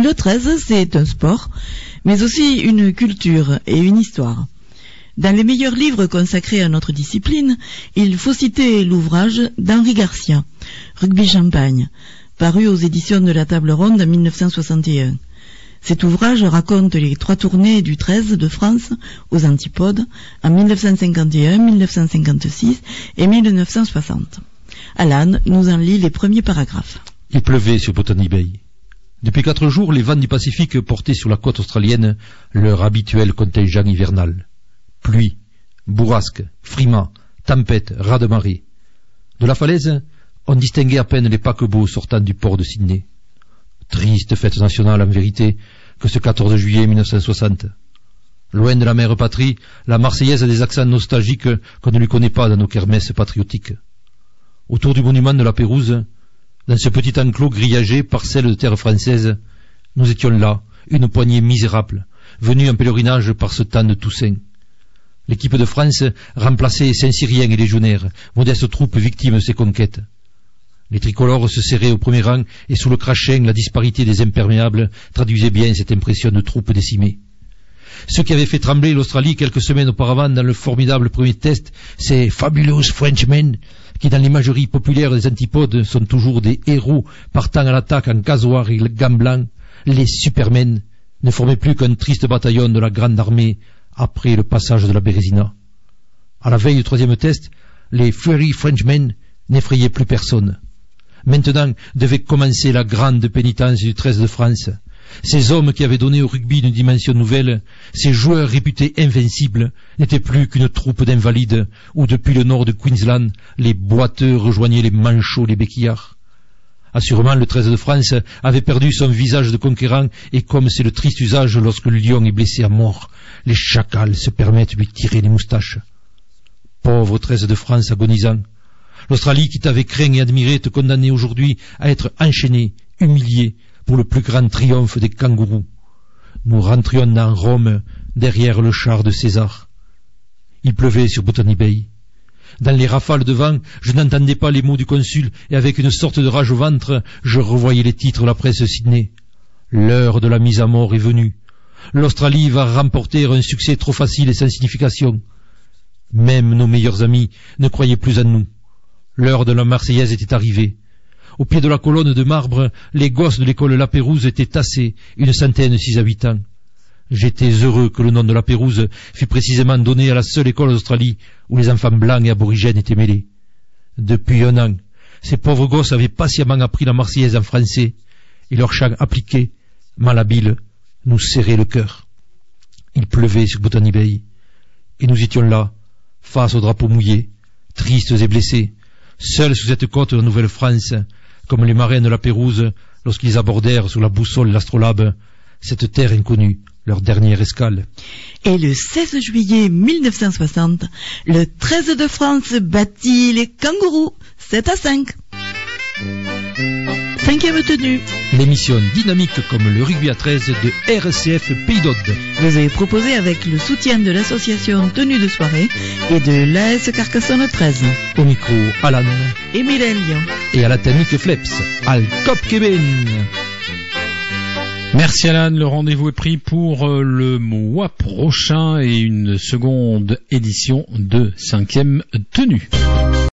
Le 13, c'est un sport, mais aussi une culture et une histoire. Dans les meilleurs livres consacrés à notre discipline, il faut citer l'ouvrage d'Henri Garcia, Rugby Champagne, paru aux éditions de la Table Ronde en 1961. Cet ouvrage raconte les 3 tournées du 13 de France aux Antipodes en 1951, 1956 et 1960. Alan nous en lit les premiers paragraphes. Il pleuvait sur Botany Bay. Depuis 4 jours, les vents du Pacifique portaient sur la côte australienne leur habituel contingent hivernal. Pluie, bourrasque, frimas, tempête, raz-de-marée. De la falaise, on distinguait à peine les paquebots sortant du port de Sydney. Triste fête nationale, en vérité, que ce 14 juillet 1960. Loin de la mère patrie, la Marseillaise a des accents nostalgiques qu'on ne lui connaît pas dans nos kermesses patriotiques. Autour du monument de la Pérouse, dans ce petit enclos grillagé, parcelle de terre française, nous étions là, une poignée misérable, venus en pèlerinage par ce temps de Toussaint. L'équipe de France remplaçait Saint-Cyrien et légionnaires, modestes troupes victimes de ces conquêtes. Les tricolores se serraient au premier rang et sous le crachin, la disparité des imperméables traduisait bien cette impression de troupes décimées. Ce qui avait fait trembler l'Australie quelques semaines auparavant dans le formidable premier test, ces fabulous Frenchmen, qui dans l'imagerie populaire des antipodes sont toujours des héros partant à l'attaque en casoir et gants blancs, les Supermen ne formaient plus qu'un triste bataillon de la grande armée après le passage de la Bérésina. À la veille du 3e test, les Fury Frenchmen n'effrayaient plus personne. Maintenant devait commencer la grande pénitence du 13 de France. Ces hommes qui avaient donné au rugby une dimension nouvelle, ces joueurs réputés invincibles, n'étaient plus qu'une troupe d'invalides où depuis le nord de Queensland, les boiteux rejoignaient les manchots, les béquillards. Assurément, le 13 de France avait perdu son visage de conquérant et comme c'est le triste usage lorsque le lion est blessé à mort, les chacals se permettent de lui tirer les moustaches. Pauvre 13 de France agonisant, l'Australie qui t'avait craint et admiré te condamnait aujourd'hui à être enchaîné, humilié, pour le plus grand triomphe des kangourous. Nous rentrions dans Rome, derrière le char de César. Il pleuvait sur Botany Bay. Dans les rafales de vent, je n'entendais pas les mots du consul, et avec une sorte de rage au ventre, je revoyais les titres de la presse Sydney. L'heure de la mise à mort est venue. L'Australie va remporter un succès trop facile et sans signification. Même nos meilleurs amis ne croyaient plus en nous. L'heure de la Marseillaise était arrivée. Au pied de la colonne de marbre, les gosses de l'école La Pérouse étaient tassés, 6 à 8 ans. J'étais heureux que le nom de La Pérouse fût précisément donné à la seule école d'Australie où les enfants blancs et aborigènes étaient mêlés. Depuis 1 an, ces pauvres gosses avaient patiemment appris la Marseillaise en français, et leur chant appliqué, malhabile, nous serrait le cœur. Il pleuvait sur Botany Bay, et nous étions là, face au drapeau mouillé, tristes et blessés, seuls sous cette côte de la Nouvelle-France, comme les marins de la Pérouse, lorsqu'ils abordèrent sur la boussole l'astrolabe, cette terre inconnue, leur dernière escale. Et le 16 juillet 1960, le 13 de France battit les kangourous 7-5. 5e tenue. L'émission dynamique comme le rugby à 13 de RCF Pays d'Aude. Vous avez proposé avec le soutien de l'association Tenue de soirée et de l'AS Carcassonne 13. Au micro, Alan. Émile Lyon. Et à la technique Fleps, Al Cop Kevin. Merci Alan, le rendez-vous est pris pour le mois prochain et une seconde édition de 5e tenue.